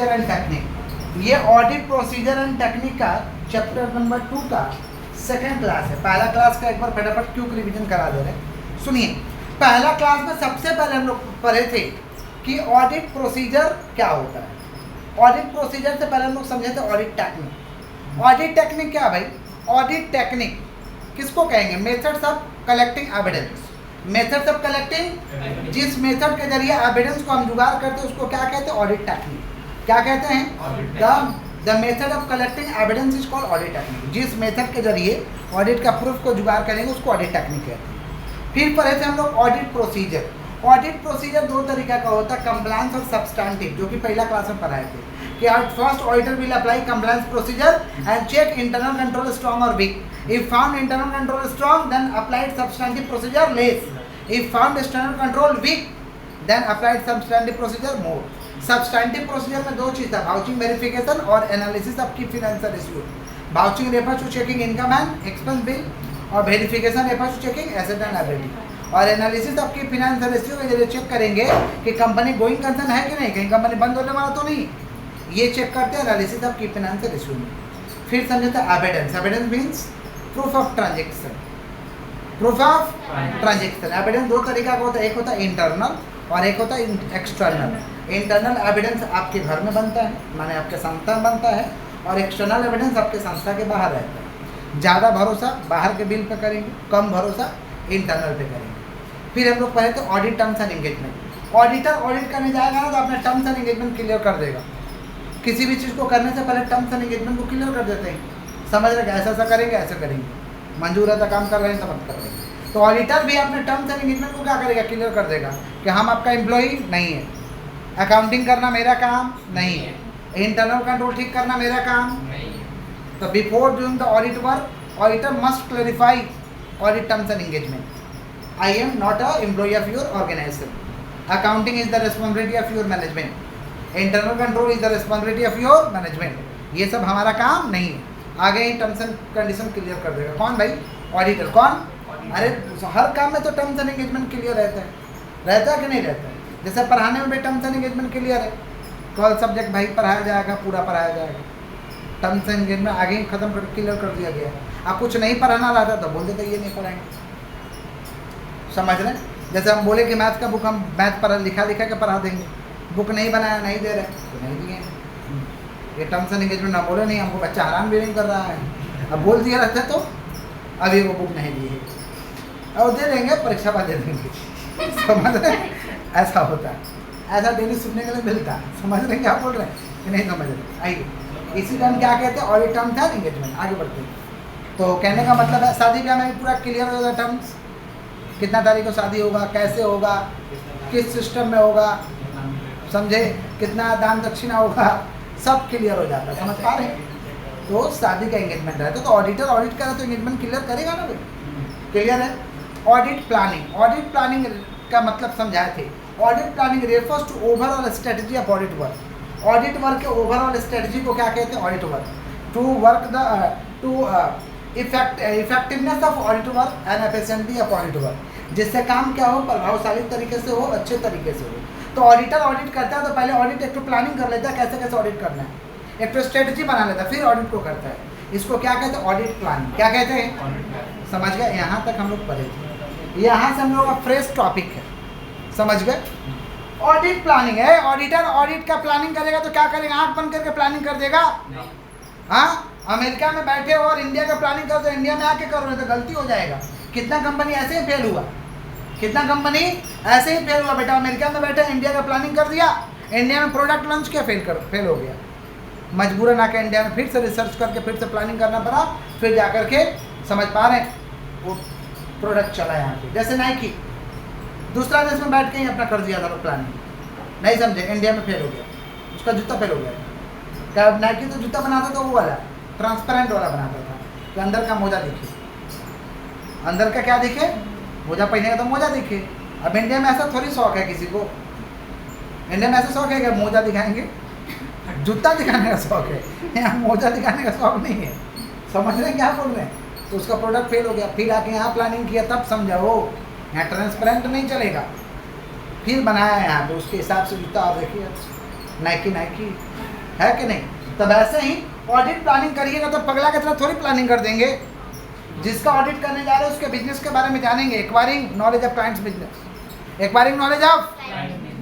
And technique, ये audit procedure and technique का chapter number 2 का सेकंड क्लास है। पहला क्लास का एक बार फटाफट क्यों रिवीजन करा दे रहे हैं। सुनिए, पहला क्लास में सबसे पहले हम लोग पढ़े थे कि ऑडिट प्रोसीजर क्या होता है। ऑडिट प्रोसीजर से पहले हम लोग समझे थे ऑडिट टेक्निक। ऑडिट टेक्निक क्या भाई? ऑडिट टेक्निक किसको कहेंगे? Methods of collecting evidence. Methods of collecting, जिस मेथड के जरिए एविडेंस को हम जुगाड़ करते हैं उसको क्या कहते हैं? Audit technique. क्या कहते हैं? The method of collecting evidence is called audit technique. जिस मेथड के जरिए ऑडिट का प्रूफ को जुगाड़ करेंगे उसको ऑडिट टेक्निक कहते हैं। फिर पढ़े थे हम लोग ऑडिट प्रोसीजर। ऑडिट प्रोसीजर दो तरीका का होता है, कंप्लायंस और सब्सटैंटिव, जो कि पहला क्लास में पढ़ाए थे कि first auditor will apply compliance procedure and check internal control strong और weak. If found internal control strong, then applied substantive procedure less. If found external control weak, then applied substantive procedure more. Substantive procedure में दो चीज़ था, vouching verification और analysis of key financial issue. Vouching refers to checking income and expense bill और verification refers to checking asset and liability. और analysis of key financial issue के जरिए check करेंगे कि कंपनी गोइंग कंसर्न है कि नहीं, कहीं कंपनी बंद होने वाला तो नहीं, ये चेक करते हैं analysis of key financial issue में। फिर समझे थे evidence. Evidence means proof of transaction. Proof of transaction evidence दो तरीका का होता है, एक होता है इंटरनल और एक होता है एक्सटर्नल। इंटरनल एविडेंस आपके घर में बनता है, माने आपके संस्था में बनता है, और एक्सटर्नल एविडेंस आपके संस्था के बाहर रहता है। ज़्यादा भरोसा बाहर के बिल पे करेंगे, कम भरोसा इंटरनल पे करेंगे। फिर हम लोग पढ़े थे audit terms and engagement. Auditor audit करने जाएगा ना तो अपने टर्म्स एंड एंगेजमेंट क्लियर कर देगा। किसी भी चीज़ को करने से पहले टर्म्स एंड एंगेजमेंट को क्लियर कर देते हैं, समझ रहे ऐसा ऐसा करेंगे, ऐसा करेंगे, मंजूर है काम कर रहे हैं तो मत कर रहे हैं। तो ऑडिटर भी अपने टर्म्स एंड एंगेजमेंट को क्या करेगा? क्लियर कर देगा कि हम आपका एम्प्लॉई नहीं है, अकाउंटिंग करना मेरा काम नहीं है, इंटरनल कंट्रोल ठीक करना मेरा काम नहीं है। तो before doing the audit work, auditor must clarify audit terms and engagement. I am not a employee of your organisation. Accounting is the responsibility of your management. Internal control is the responsibility of your management. ये सब हमारा काम नहीं है। आगे ही terms and condition clear कर देगा। कौन भाई? ऑडिटर। कौन? अरे हर काम में तो टर्म्स एंड एंगेजमेंट क्लियर रहता है कि नहीं रहता है? जैसे पढ़ाने में भी टर्म्स एंड एंगेजमेंट क्लियर है, कौन सब्जेक्ट भाई पढ़ाया जाएगा, पूरा पढ़ाया जाएगा। टर्म्स एंड एंगेजमेंट आगे ही खत्म कर क्लियर कर दिया गया है। आप कुछ नहीं पढ़ाना रहता तो बोल देते ये नहीं पढ़ाएंगे, समझ रहे? जैसे हम बोले कि मैथ का बुक हम मैथ पढ़ा लिखा के पढ़ा देंगे, बुक नहीं बनाया, नहीं दे रहे तो नहीं दिए। ये टर्म्स एंड एंगेजमेंट ना बोले नहीं, हमको बच्चा हैरान भी नहीं कर रहा है। अब बोल दिया रहता तो अभी वो बुक नहीं दिए और दे देंगे, परीक्षा बाद दे देंगे, समझ रहे? ऐसा होता है, ऐसा डेली सुनने के लिए मिलता है। समझ रहे क्या बोल रहे हैं कि नहीं समझ रहे? आइए, इसी टाइम क्या कहते हैं? Audit terms and engagement. आगे बढ़ते हैं। तो कहने का मतलब है शादी ब्याह में पूरा क्लियर हो जाता टर्म्स, कितना तारीख को शादी होगा, कैसे होगा, किस सिस्टम में होगा, समझे, कितना दान दक्षिणा होगा, सब क्लियर हो जाता है। समझ पा रहे हैं? तो शादी का एंगेजमेंट रहता है तो ऑडिटर ऑडिट करे तो एंगेजमेंट क्लियर करेगा ना भाई, क्लियर है। Audit planning. ऑडिट प्लानिंग का मतलब समझाए थे। Audit planning refers to overall strategy of audit work. Audit work के ओवरऑल स्ट्रेटजी को क्या कहते हैं? Audit work. To work the to effectiveness of audit work and efficiency of audit work, जिससे काम क्या हो, प्रभावशाली तरीके से हो, अच्छे तरीके से हो। तो ऑडिटर ऑडिट करता है तो पहले ऑडिट एक तो प्लानिंग कर लेता है कैसे कैसे ऑडिट करना है, एक तो स्ट्रेटजी बना लेता है, फिर ऑडिट को करता है। इसको क्या कहते हैं? Audit planning. क्या कहते हैं? समझ गए? यहाँ तक हम लोग पढ़े थे। यहाँ से हम लोग का फ्रेश टॉपिक है, समझ गए? ऑडिट प्लानिंग है। ऑडिटर ऑडिट का प्लानिंग करेगा तो क्या करेगा? आंख बंद करके प्लानिंग कर देगा? हाँ, अमेरिका में बैठे हो और इंडिया का प्लानिंग करो तो इंडिया में आके करो, तो गलती हो जाएगा। कितना कंपनी ऐसे ही फेल हुआ, कितना कंपनी ऐसे ही फेल हुआ बेटा। अमेरिका में बैठे इंडिया का प्लानिंग कर दिया, इंडिया में प्रोडक्ट लॉन्च किया, फेल हो गया। मजबूरन आके इंडिया में फिर से रिसर्च करके फिर से प्लानिंग करना पड़ा, फिर जाकर के समझ पा रहे हैं वो प्रोडक्ट चला यहाँ पे। जैसे नाइकी दूसरा देश में बैठ के ही अपना कर दिया था प्लानिंग, नहीं समझे, इंडिया में फेल हो गया, उसका जूता फेल हो गया। क्या नाइकी तो जूता बनाता था वो वाला ट्रांसपेरेंट वाला बनाता था कि अंदर का मोजा दिखे, अंदर का क्या दिखे, मोजा पहनेगा तो मोजा दिखे। अब इंडिया में ऐसा थोड़ी शौक है किसी को, इंडिया में ऐसा शौक है कि मोजा दिखाएंगे, जूता दिखाने का शौक है, यहाँ मोजा दिखाने का शौक नहीं है। समझ रहे हैं क्या बोल रहे हैं? तो उसका प्रोडक्ट फेल हो गया, फिर आके यहाँ प्लानिंग किया, तब समझा वो यहाँ ट्रांसपेरेंट नहीं चलेगा, फिर बनाया यहाँ पे उसके हिसाब से जूता। और देखिए नाइकी है कि नहीं? तब ऐसे ही ऑडिट प्लानिंग करिएगा तो पगला की तरह थोड़ी प्लानिंग कर देंगे। जिसका ऑडिट करने जा रहे हैं उसके बिजनेस के बारे में जानेंगे, acquiring knowledge of clients business, acquiring knowledge of,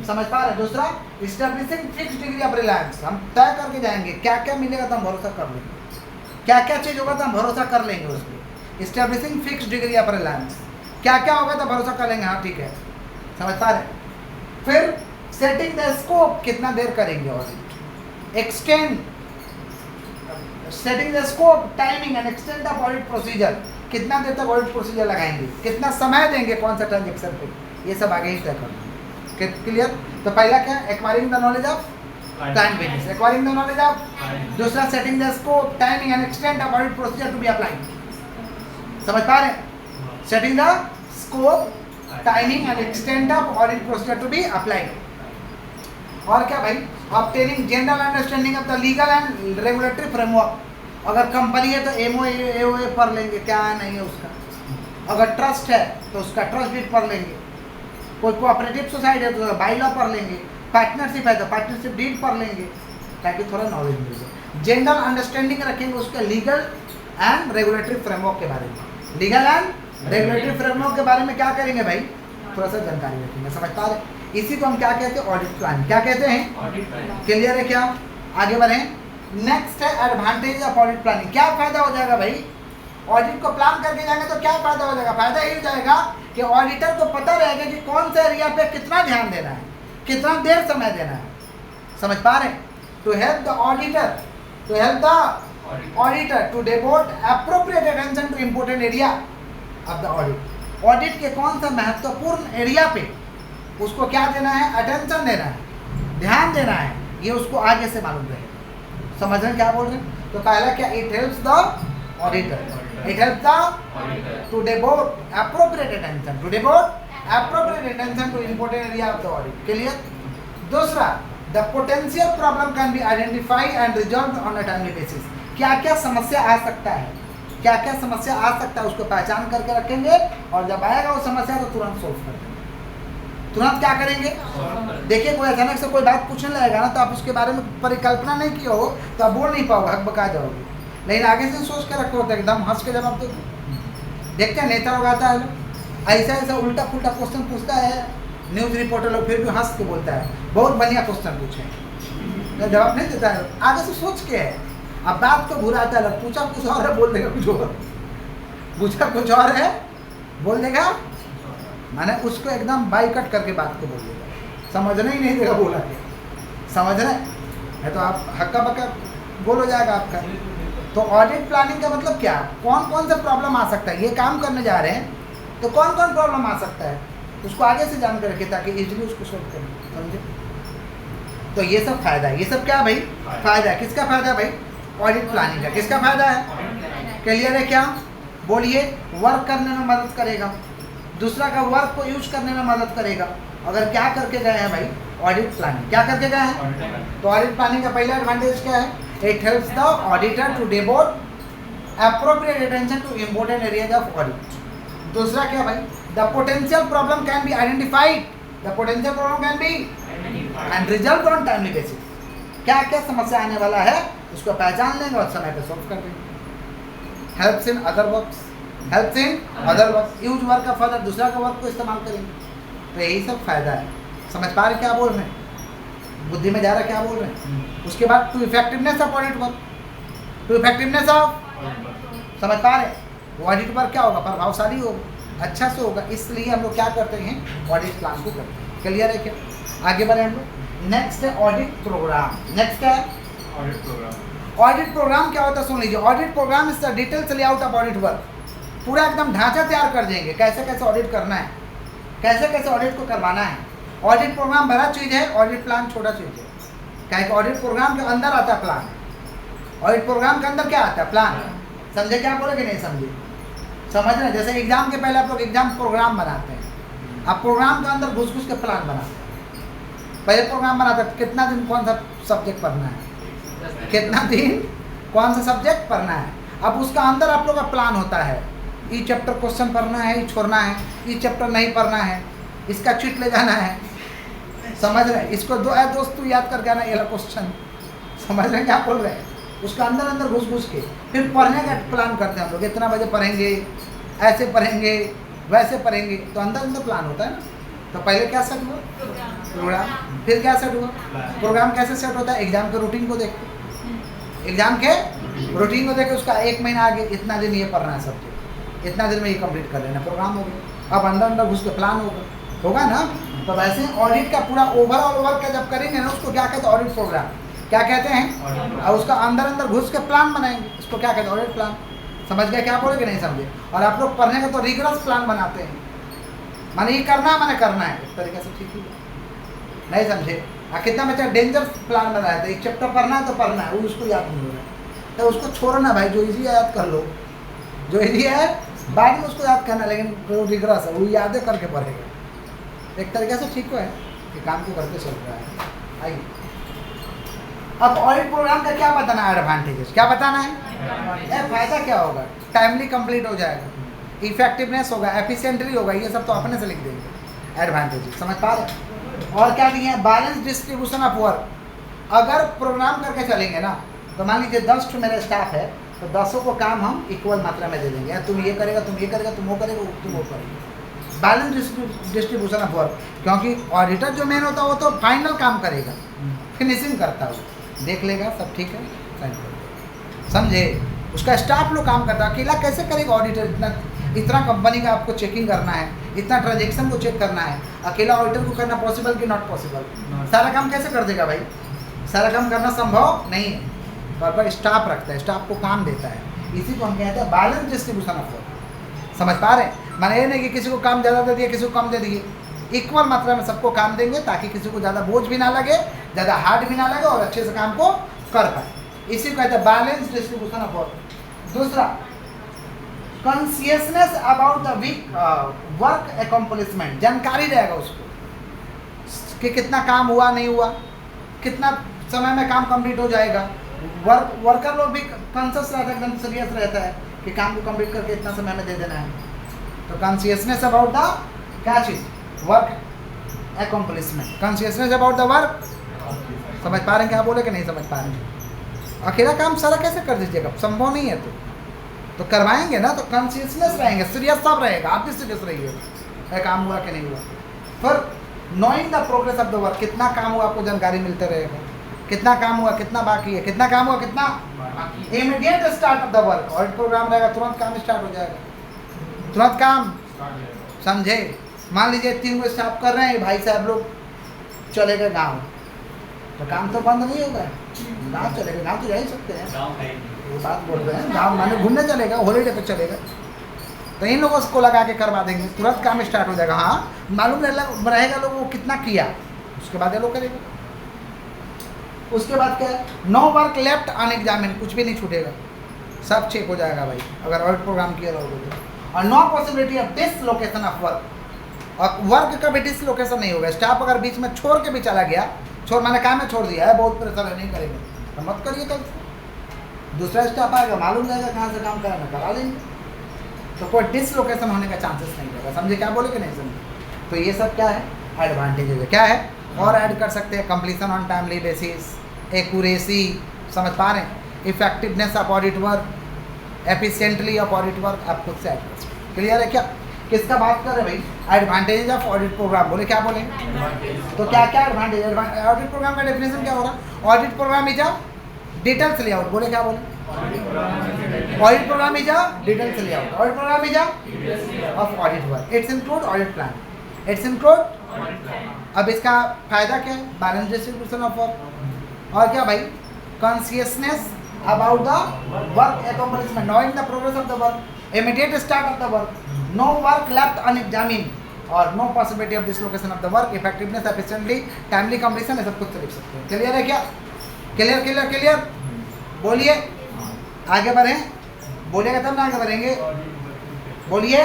समझ पा रहे हैं? दूसरा establishing fix degree of Reliance, हम तय करके जाएंगे क्या क्या मिलेगा तो हम भरोसा कर लेंगे, क्या क्या चीज़ होगा तो हम भरोसा कर लेंगे उस पर। Establishing fix degree of Reliance, क्या क्या होगा तो भरोसा कर लेंगे, हाँ ठीक है, समझ पा रहे हैं? फिर सेटिंग द स्कोप, कितना देर करेंगे audit, extend, setting the scope, timing and extend of audit procedure, कितना देर तक ऑडिट प्रोसीजर लगाएंगे, कितना समय देंगे कौन सा ट्रांजेक्शन पे, ये सब आगे ही तय करना है। क्लियर? तो पहला क्या, acquiring the knowledge of client business, acquiring the knowledge of, दूसरा setting the scope, timing and extend of audit procedure to be applied, समझ पा रहे हैं? Setting the scope, timing and extend of audit procedure to be applied. और क्या भाई, obtaining general understanding of the legal and regulatory framework, अगर company है तो एमओए पढ़ लेंगे, क्या नहीं है उसका, अगर ट्रस्ट है तो उसका ट्रस्ट डीड पढ़ लेंगे, कोई कोऑपरेटिव सोसाइटी है तो बाई लॉ पढ़ लेंगे, पार्टनरशिप है तो पार्टनरशिप डीड पढ़ लेंगे, ताकि थोड़ा नॉलेज मिल जाए। जनरल अंडरस्टैंडिंग रखेंगे उसके लीगल एंड रेगुलेटरी फ्रेमवर्क के बारे में, लीगल एंड रेगुलेटरी फ्रेमवर्क के बारे में क्या करेंगे भाई, थोड़ा सा जानकारी रखेंगे, समझ पा रहे? इसी को हम क्या कहते हैं, ऑडिट प्लान, क्या कहते हैं? क्लियर है क्या? आगे बढ़ें। नेक्स्ट है एडवांटेज ऑफ ऑडिट प्लानिंग, क्या फायदा हो जाएगा भाई, ऑडिट को प्लान करके जाएंगे तो क्या फायदा हो जाएगा? फायदा ये हो जाएगा कि ऑडिटर को पता रहेगा कि कौन सा एरिया पे कितना ध्यान देना है, कितना देर समय देना है, समझ पा रहे? To help the auditor, to help the auditor to devote appropriate attention to important area of the audit, audit के कौन सा महत्वपूर्ण एरिया पे उसको क्या देना है, अटेंशन देना है, ध्यान देना है, ये उसको आगे से मालूम रहेगा। समझ रहे हैं क्या बोल रहे हैं? तो पहला क्या, it helps the auditor, it helps the to devote appropriate attention, to devote appropriate attention to important area of the audit. Clear? दूसरा, the potential problem can be identify and resolve on a timely basis, क्या क्या समस्या आ सकता है, क्या क्या समस्या आ सकता है उसको पहचान करके रखेंगे, और जब आएगा वो समस्या तो तुरंत सोल्व कर देंगे। तुरंत क्या करेंगे? देखिए कोई अचानक से कोई बात पूछने लगेगा ना, तो आप उसके बारे में परिकल्पना नहीं किया हो तो आप बोल नहीं पाओगे, हक बका जाओगे, लेकिन आगे से सोच के रखो होता है, एकदम हंस के जवाब दो। देखते हैं नेता लोग आता है, ऐसा ऐसा उल्टा पुल्टा क्वेश्चन पूछता है, न्यूज़ रिपोर्टर लोग फिर भी हंस के बोलता है बहुत बढ़िया क्वेश्चन पूछे, जवाब नहीं देता है, आगे से सोच के है, अब बात को भुराता है, पूछा कुछ और है बोल देगा कुछ और, पूछा कुछ और है बोल देगा, माने उसको एकदम बाइकट करके बात को बोल देगा, समझने ही नहीं देगा बोला के, समझ रहे है? तो आप हक्का बक्का बोल हो जाएगा आपका। तो ऑडिट प्लानिंग का मतलब क्या, कौन कौन सा प्रॉब्लम आ सकता है, ये काम करने जा रहे हैं तो कौन कौन प्रॉब्लम आ सकता है उसको आगे से जान कर रखें ताकि इजीली उसको सॉल्व करें, समझे? तो ये सब फायदा है, ये सब क्या भाई फायदा है, किसका फायदा है भाई, ऑडिट प्लानिंग का, किसका फायदा है? क्लियर है क्या? बोलिए, वर्क करने में मदद करेगा, दूसरा का वर्क को यूज करने में मदद करेगा। अगर क्या करके गए हैं भाई, ऑडिट प्लानिंग, क्या करके गए हैं? तो ऑडिट प्लानिंग का पहला एडवांटेज क्या है, it helps the auditor to devote appropriate attention to important areas of audit. दूसरा क्या भाई, the potential problem can be identified, the potential problem can be and resolve on timely basis, क्या क्या समस्या आने वाला है उसको पहचान लेंगे और समय पे सॉल्व कर देंगे। Helps in other works, helps in other work, use work का फर्दर दूसरा का वर्क को इस्तेमाल करेंगे, तो यही सब फायदा है। समझ पा रहे क्या बोल रहे हैं, बुद्धि में जा रहा क्या बोल रहे हैं? उसके बाद to effectiveness of audit work, to effectiveness of, समझ पा रहे ऑडिट वर्क क्या होगा, प्रभावशाली होगा, अच्छा से होगा, इसलिए हम लोग क्या करते हैं, ऑडिट प्लान को करते हैं। क्लियर है क्या? आगे बढ़े हम लोग। नेक्स्ट है ऑडिट प्रोग्राम। नेक्स्ट क्या है? Audit programme. ऑडिट प्रोग्राम क्या होता है सुन लीजिए। Audit programme is the details layout of audit work, पूरा एकदम ढांचा तैयार कर देंगे, कैसे कैसे ऑडिट करना है, कैसे कैसे ऑडिट को करवाना है। ऑडिट प्रोग्राम बड़ा चीज़ है, ऑडिट प्लान छोटा चीज़ है। क्या है, ऑडिट प्रोग्राम के अंदर आता है प्लान, ऑडिट प्रोग्राम के अंदर क्या आता है, प्लान। समझे क्या बोले कि नहीं समझे? समझ रहे? जैसे एग्जाम के पहले आप लोग एग्जाम प्रोग्राम बनाते हैं, आप प्रोग्राम के अंदर घुस घुस के प्लान बनाते हैं। पहले प्रोग्राम बनाते हैं कितना दिन कौन सा सब्जेक्ट पढ़ना है, कितना दिन कौन सा सब्जेक्ट पढ़ना है। अब उसका अंदर आप लोग का प्लान होता है, ये चैप्टर क्वेश्चन पढ़ना है, ये छोड़ना है, ये चैप्टर नहीं पढ़ना है, इसका चीट ले जाना है। समझ रहे? इसको दोस्त तू याद करके आना, ये क्वेश्चन। समझ रहे हैं क्या बोल रहे हैं? उसका अंदर अंदर घुस घुस के फिर पढ़ने का प्लान करते हैं हम लोग, इतना बजे पढ़ेंगे, ऐसे पढ़ेंगे, वैसे पढ़ेंगे, तो अंदर अंदर प्लान होता है ना। तो पहले क्या सेट हुआ? प्रोग्राम। फिर क्या सेट हुआ? प्रोग्राम कैसे सेट होता है? एग्जाम के रूटीन को देख के, एग्जाम के रूटीन को देख के उसका 1 महीना आगे, इतना दिन ये पढ़ना है सब्जेक्ट, इतना दिन में ये कंप्लीट कर लेना, प्रोग्राम हो गया। अब अंदर अंदर घुस के प्लान होगा ना। तो वैसे ऑडिट का पूरा ओवरऑल वर्क का जब करेंगे ना, उसको क्या कहते हैं? Audit program. क्या कहते हैं? और उसका अंदर अंदर घुस के प्लान बनाएंगे, उसको क्या कहते हैं? Audit plan. समझ गए क्या बोले कि नहीं समझे? और आप लोग पढ़ने का तो रिगरस प्लान बनाते हैं, माने ये करना है, माने करना है, इस तरीके से ठीक है। नहीं समझे? कितना बच्चा डेंजर प्लान बनाया था, एक चैप्टर पढ़ना है तो पढ़ना है, वो उसको याद नहीं हो रहा है, तो उसको छोड़ना भाई, जो इजी है याद कर लो, जो इजी है बाद में उसको याद करना, लेकिन वो रिगरस है, वो यादें करके पढ़ेगा। एक तरीके से ठीक है कि काम को करके चल रहा है। आइए अब ऑडिट प्रोग्राम का क्या बताना है? एडवांटेजेस क्या बताना है? फायदा क्या होगा? टाइमली कंप्लीट हो जाएगा, इफेक्टिवनेस होगा, एफिशिएंटली होगा, ये सब तो अपने से लिख देंगे एडवांटेजेस। समझ पा रहे? और क्या दिए हैं? Balance distribution of work. अगर प्रोग्राम करके चलेंगे ना, तो मान लीजिए 10 मेरे स्टाफ है, तो 10 को काम हम इक्वल मात्रा में दे देंगे, तुम ये करेगा, तुम ये करेगा, तुम वो करेगा, तुम वो करेगा। बैलेंस डिस्ट्रीब्यूशन ऑफ वर्क, क्योंकि ऑडिटर जो मेन होता है वो तो फाइनल काम करेगा, फिनिशिंग करता है, देख लेगा सब ठीक है, साइन कर देगा। समझे? उसका स्टाफ लोग काम करता है, अकेला कैसे करेगा ऑडिटर? इतना कंपनी का आपको चेकिंग करना है, इतना ट्रांजेक्शन को चेक करना है, अकेला ऑडिटर को करना पॉसिबल कि नॉट पॉसिबल? सारा काम कैसे कर देगा भाई? सारा काम करना संभव नहीं है। पर स्टाफ रखता है, स्टाफ को काम देता है, इसी को हम कहते हैं बैलेंस डिस्ट्रीब्यूशन ऑफ वर्क। समझ पा रहे हैं? माने ये नहीं कि किसी को काम ज़्यादा दे दिया, किसी को कम दे दिए, इक्वल मात्रा में सबको काम देंगे, ताकि किसी को ज़्यादा बोझ भी ना लगे, ज़्यादा हार्ड भी ना लगे, और अच्छे से काम को कर पाए। इसी को कहते हैं बैलेंस डिस्ट्रीब्यूशन ऑफ वर्क। दूसरा, consciousness about the work accomplishment, जानकारी रहेगा उसको कि कितना काम हुआ, नहीं हुआ, कितना समय में काम कंप्लीट हो जाएगा। वर्कर लोग भी कॉन्शियस रहता है, एकदम सीरियस रहता है कि काम को कंप्लीट करके इतना समय में दे देना है। तो कॉन्शियसनेस अबाउट द क्या चीज़? Work accomplishment, consciousness about the work. समझ पा रहे हैं क्या बोले कि नहीं समझ पा रहे हैं? अकेला काम सारा कैसे कर दीजिएगा? संभव नहीं है। तो करवाएंगे ना, तो कॉन्शियसनेस रहेंगे, सीरियस सब रहेगा, आप भी सीरियस रहिए, काम हुआ कि नहीं हुआ। फिर knowing the progress of the work, कितना काम हुआ आपको जानकारी मिलते रहेगा, कितना काम हुआ, कितना बाकी है, कितना काम हुआ, कितना immediate start of the work. Audit program रहेगा, तुरंत काम स्टार्ट हो जाएगा, तुरंत काम। समझे? मान लीजिए 3 गो स्टाफ कर रहे हैं, भाई साहब लोग चले गए गाँव, तो काम तो बंद नहीं होगा, गाँव चलेगा, गाँव तो जा ही सकते हैं, वो बात बोल रहे हैं, गाँव माने घूमने चलेगा, हॉलीडे पे चलेगा, तो इन लोगों को लगा के करवा देंगे, तुरंत काम स्टार्ट हो जाएगा। हाँ, मालूम रहेगा लोग वो कितना किया, उसके बाद ये लोग करेगा। उसके बाद क्या है? नो वर्क लेफ्ट अनएग्जामिन, कुछ भी नहीं छूटेगा, सब चेक हो जाएगा भाई, अगर ऑडिट प्रोग्राम किया रहोगे तो। और no possibility of dislocation of work, और वर्क का भी डिसलोकेशन नहीं होगा। स्टाफ अगर बीच में छोड़ के भी चला गया, मैंने काम में छोड़ दिया है, बहुत प्रेशर है, नहीं करेंगे, तो मत करिए, तो दूसरा स्टाफ आएगा, मालूम रहेगा कहाँ से काम कराना, करा लेंगे, तो कोई डिसलोकेशन होने का चांसेस नहीं रहेगा। समझे क्या बोले कि नहीं समझे? तो ये सब क्या है? एडवांटेजेस है। क्या है और ऐड कर सकते हैं? Completion on timely basis, accuracy, समझ पा रहे हैं, effectiveness of audit work, efficiently of audit work, आप खुद से ऐड कर सकते हैं। क्लियर है क्या? किसका बात कर रहे हैं भाई? Advantage of audit program. बोले क्या बोले? तो क्या क्या एडवांटेज? ऑडिट प्रोग्राम का डेफिनेशन क्या हो रहा? Audit programme is a details layout. बोले क्या बोले? Audit programme is a details layout. Audit programme is a of audit work. It's include audit plan, it's include. अब इसका फायदा क्या है? बैलेंस डिस्ट्रीब्यूशन ऑफ वर्क, और क्या भाई? Consciousness about the work accomplishment, knowing the progress of the work, immediate start of the work, no work left unexamined, or no possibility of dislocation of the work, effectiveness, efficiently, timely completion, ये सब कुछ लिख सकते हैं। Clear है क्या? Clear clear clear? बोलिए, आगे बढ़ें, बोलिएगा तब ना आगे बढ़ेंगे। बोलिए।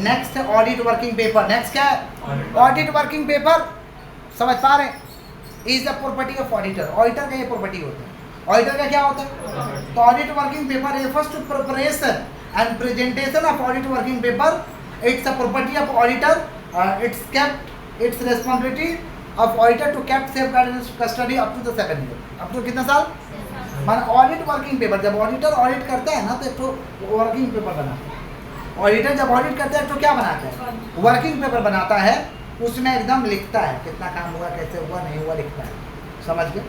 नेक्स्ट है ऑडिट वर्किंग पेपर। नेक्स्ट क्या है? Audit working paper. समझ पा रहे हैं? Is the property of auditor. Auditor का ये प्रॉपर्टी होता है। ऑडिटर का क्या होता है? तो audit working paper refers to preparation and presentation of audit working paper. It's a property of auditor. It's kept its responsibility of auditor to kept safeguard in custody up to the 7 year. Up to कितना साल? मान audit working paper, जब auditor audit करता है ना तो एक तो वर्किंग पेपर बनाता है। ऑडिटर जब ऑडिट करता है तो क्या बनाता है? वर्किंग पेपर बनाता है। उसमें एकदम लिखता है कितना काम हुआ, कैसे हुआ, नहीं हुआ, लिखता है। समझ गए?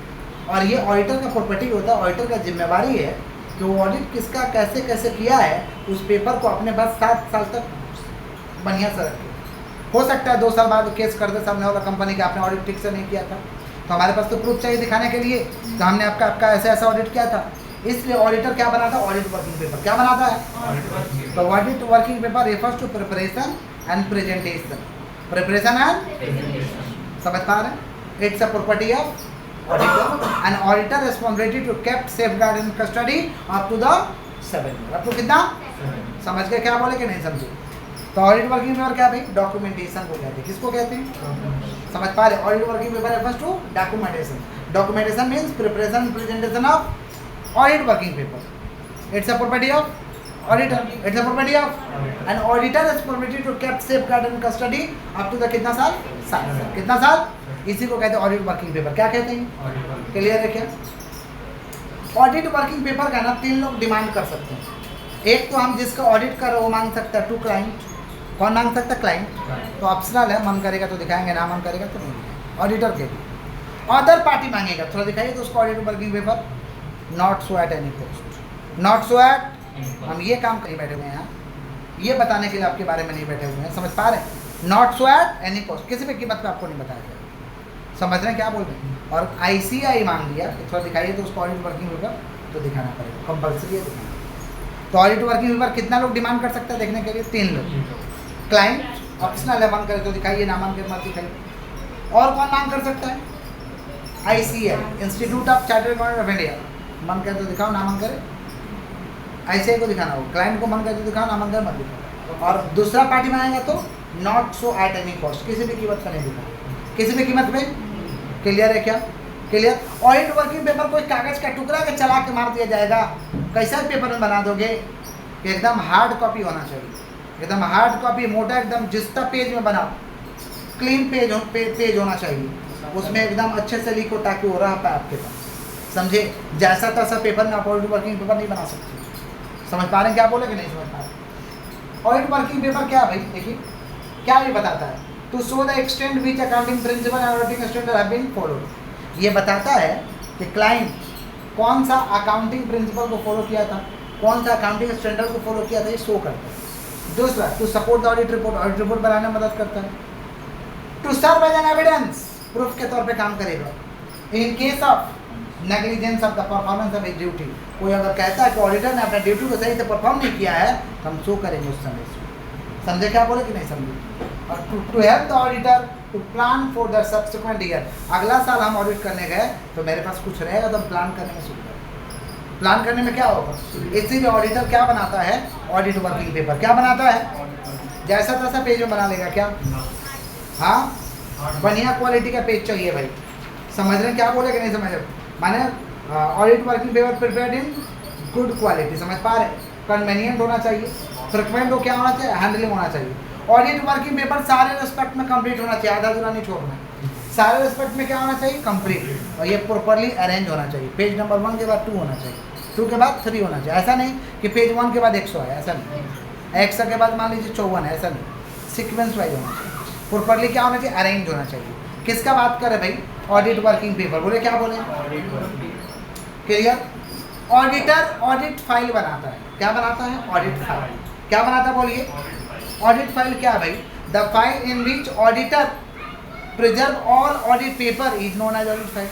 और ये ऑडिटर का प्रॉपर्टी होता है। ऑडिटर का जिम्मेवारी है कि वो ऑडिट किसका कैसे कैसे किया है, उस पेपर को अपने पास 7 साल तक बढ़िया से रखे। हो सकता है 2 साल बाद केस कर दे सामने वाला कंपनी का, आपने ऑडिट ठीक से नहीं किया था, तो हमारे पास तो प्रूफ चाहिए दिखाने के लिए तो हमने आपका ऐसा ऐसा ऑडिट किया था। इसलिए ऑडिटर क्या बनाता है? Audit working paper. क्या बनाता है? तो audit working paper refers to preparation and presentation. Preparation and, समझ पा रहे हैं? It's a property of auditor and auditor responsibility to kept safeguard in custody up to the 7 year. Up to कितना? समझ गए क्या बोले कि नहीं समझे? तो ऑडिट वर्किंग पेपर क्या भाई? डॉक्यूमेंटेशन को कहते हैं। किसको कहते हैं? समझ पा रहे? Audit working paper refers to documentation. Documentation means preparation and presentation of audit working paper. It's a property of auditor. It's a property of an auditor responsibility to kept safeguard in custody up to the कितना साल? 7 साल। कितना साल? इसी को कहते हैं audit working paper. क्या कहते हैं? क्लियर है क्या? ऑडिट वर्किंग पेपर का ना 3 लोग डिमांड कर सकते हैं। एक तो हम जिसका ऑडिट कर रहे हो वो मांग सकता है, टू क्लाइंट। कौन मांग सकता है? क्लाइंट। तो ऑप्शनल है, मन करेगा तो दिखाएंगे, ना मन करेगा तो नहीं। ऑडिटर के लिए अदर पार्टी मांगेगा, थोड़ा दिखाइए तो उसको audit working paper. Not so at any cost. Not so at, हम ये काम कहीं बैठे हुए हैं, ये बताने के लिए आपके बारे में नहीं बैठे हुए हैं। समझ पा रहे हैं? Not so at any cost, किसी भी कीमत पे आपको नहीं बताया जाएगा। समझ रहे हैं क्या बोल रहे हैं? और ICI मांग लिया, थोड़ा दिखाइए तो उसको ऑडिट वर्किंग पेपर तो दिखाना पड़ेगा, कंपल्सरी है दिखाना। तो ऑडिट वर्किंग पेपर कितना लोग डिमांड कर सकते हैं देखने के लिए? 3 लोग। क्लाइंट ऑप्शनल है, मन करे तो दिखाइए, ना मन करे मत दिखाइए। और कौन मांग कर सकता है? ICI, institute of chartered accountant of India. मन करे तो दिखाओ, ना मन करे ICI को दिखाना हो। क्लाइंट को मन करे तो दिखाओ, ना मन करे मत दिखाओ। और दूसरा पार्टी मांगेगा तो not so at any cost, किसी भी कीमत का नहीं दिखाओ, किसी भी कीमत में। क्लियर है क्या? क्लियर? ऑडिट वर्किंग पेपर कोई कागज का टुकड़ा के चला के मार दिया जाएगा, कैसा पेपर में बना दोगे? एकदम हार्ड कॉपी होना चाहिए, एकदम हार्ड कॉपी, मोटा एकदम, जिसका पेज में बनाओ, क्लीन पेज होना चाहिए, उसमें एकदम अच्छे से लिखो ताकि वो रह पाए आपके पास। समझे? जैसा तैसा पेपर में आप ऑडिट वर्किंग पेपर नहीं बना सकते। समझ पा रहे हैं क्या बोले कि नहीं समझ पा रहे? ऑडिट वर्किंग पेपर क्या भाई? देखिए क्या ये बताता है, to show the extent which accounting principle and auditing standard have been followed. ये बताता है कि क्लाइंट कौन सा अकाउंटिंग प्रिंसिपल को फॉलो किया था, कौन सा अकाउंटिंग स्टैंडर्ड को फॉलो किया था, ये शो करता है। दूसरा, to support the audit report बनाने में मदद करता है। To serve as an evidence, proof के तौर पे काम करेगा। In case of negligence of the performance of his duty, कोई अगर कहता है कि ऑडिटर ने अपने ड्यूटी को सही से परफॉर्म नहीं किया है तो हम शो करेंगे उस समय से। समझे क्या बोले कि नहीं समझे? और to help the auditor to plan for the subsequent year, अगला साल हम ऑडिट करने गए तो मेरे पास कुछ रहेगा तो हम प्लान करने में सुविधा। प्लान करने में क्या होगा? इसीलिए ऑडिटर क्या बनाता है? Audit working paper. क्या बनाता है? जैसा तैसा पेज में बना लेगा क्या? हाँ, बढ़िया क्वालिटी का पेज चाहिए भाई। समझ रहे हैं क्या बोले कि नहीं समझ रहे? माने audit working paper prepared in good quality. समझ पा रहे? कन्वीनियंट होना चाहिए, फ्रिक्वेंट हो, क्या होना चाहिए? हैंडलिंग होना चाहिए। ऑडिट वर्किंग पेपर सारे रेस्पेक्ट में कंप्लीट होना चाहिए, आधा अधूरा नहीं छोड़ना। सारे रेस्पेक्ट में क्या होना चाहिए? कंप्लीट। और ये प्रॉपर्ली अरेंज होना चाहिए। पेज नंबर 1 के बाद 2 होना चाहिए, 2 के बाद 3 होना चाहिए। ऐसा नहीं कि पेज 1 के बाद 100 है, ऐसा नहीं। 100 के बाद मान लीजिए 54 है, ऐसा नहीं। सीक्वेंस वाइज होना चाहिए। प्रॉपर्ली क्या होना चाहिए? अरेंज होना चाहिए। किसका बात कर रहे भाई? Audit working paper. बोले क्या बोले? क्लियर? ऑडिटर ऑडिट फाइल बनाता है। क्या बनाता है? Audit file. क्या बनाता है बोलिए? ऑडिट फाइल क्या है भाई? The file in which auditor preserve all audit paper is known as audit file.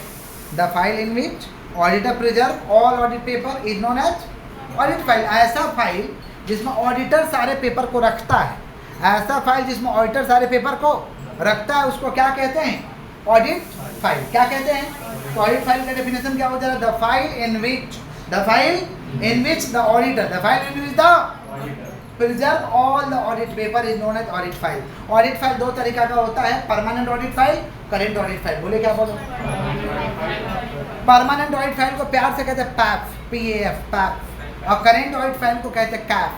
The file in which auditor preserve all audit paper is known as audit file. ऐसा file जिसमें ऑडिटर सारे paper को रखता है, ऐसा फाइल जिसमें ऑडिटर सारे पेपर को रखता है उसको क्या कहते हैं? Audit file. क्या कहते हैं? तो ऑडिट फाइल का डेफिनेशन क्या हो जाएगा? The file in which the auditor preserve all the audit paper is known as audit file. Audit file 2 तरीका का होता है, permanent audit file, current audit file. बोले क्या बोलो? परमानेंट ऑडिट फाइल को प्यार से कहते हैं पैफ, PAF, पैफ। और करेंट ऑडिट फाइल को कहते हैं कैफ,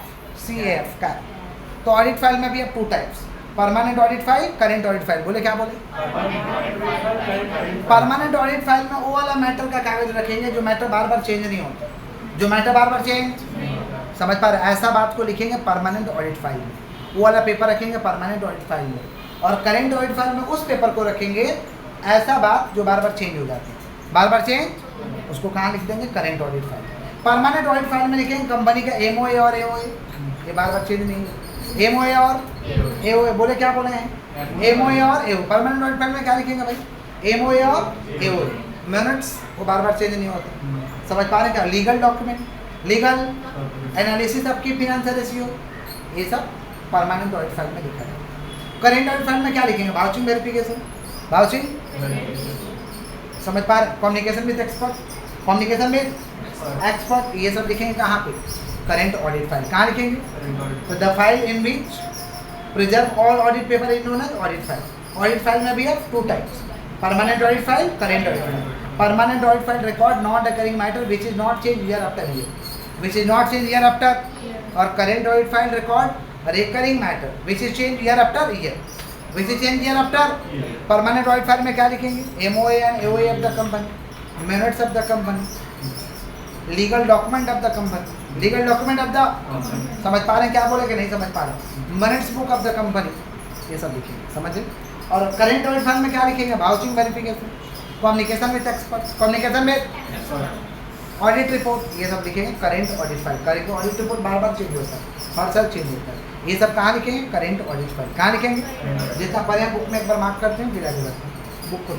CAF, कैफ। तो ऑडिट फाइल में भी अब 2 types, permanent audit file, current audit file. बोले क्या बोले? परमानेंट ऑडिट फाइल में वो वाला मैटर का कागज रखेंगे जो मैटर बार बार चेंज नहीं होता, जो मैटर बार बार चेंज, समझ पा रहे? ऐसा बात को लिखेंगे परमानेंट ऑडिट फाइल में, वो वाला पेपर रखेंगे परमानेंट ऑडिट फाइल में, और करेंट ऑडिट फाइल में उस पेपर को रखेंगे ऐसा बात जो बार बार चेंज हो जाती है, बार बार चेंज, उसको कहाँ लिख देंगे? Current audit file. Permanent audit file में लिखेंगे कंपनी का एमओए और एओए, ये बार बार चेंज नहीं है, एमओए और एओए। बोले क्या बोले हैं? एमओए और एओ। परमानेंट ऑडिट फाइल में क्या लिखेंगे भाई? एमओए और एओए। मिनट्स वो बार बार चेंज नहीं होते, समझ पा रहे हैं क्या? Legal document, legal analysis of key financial ratio, ये सब परमानेंट ऑडिट फाइल में लिखा है। करेंट ऑडिट फाइल में क्या लिखेंगे? वाउचिंग वेरिफिकेशन, वाउचिंग, समझ पा रहे? Communication with expert, communication with expert, ये सब लिखेंगे कहाँ पे? Current audit file. कहाँ लिखेंगे? तो the file in which preserve all audit paper is known as audit file. Audit file में भी है two types, permanent audit file, current audit file. Permanent audit file record not occurring matter which is not change year after year, which is not change year after, और current audit file record recurring matter which is change year after year, which is change year after. Permanent audit file में क्या लिखेंगे? MOA and AOA of the company, minutes of the company, legal document of the company, legal document of the, समझ पा रहे हैं क्या बोले कि नहीं समझ पा रहे? Minutes book of the company, ये सब लिखेंगे, समझे? और करेंट ऑडिट फाइल में क्या लिखेंगे? Vouching verification, communication with expert, communication with audit report, ये सब लिखेंगे current audit file. Current audit report बार बार चेंज होता है, हर साल चेंज होता है, ये सब कहाँ लिखेंगे? Current audit file. कहाँ लिखेंगे? जितना पढ़े बुक में एक बार मार्क करते हैं, फिर आगे बढ़ते हैं, बुक को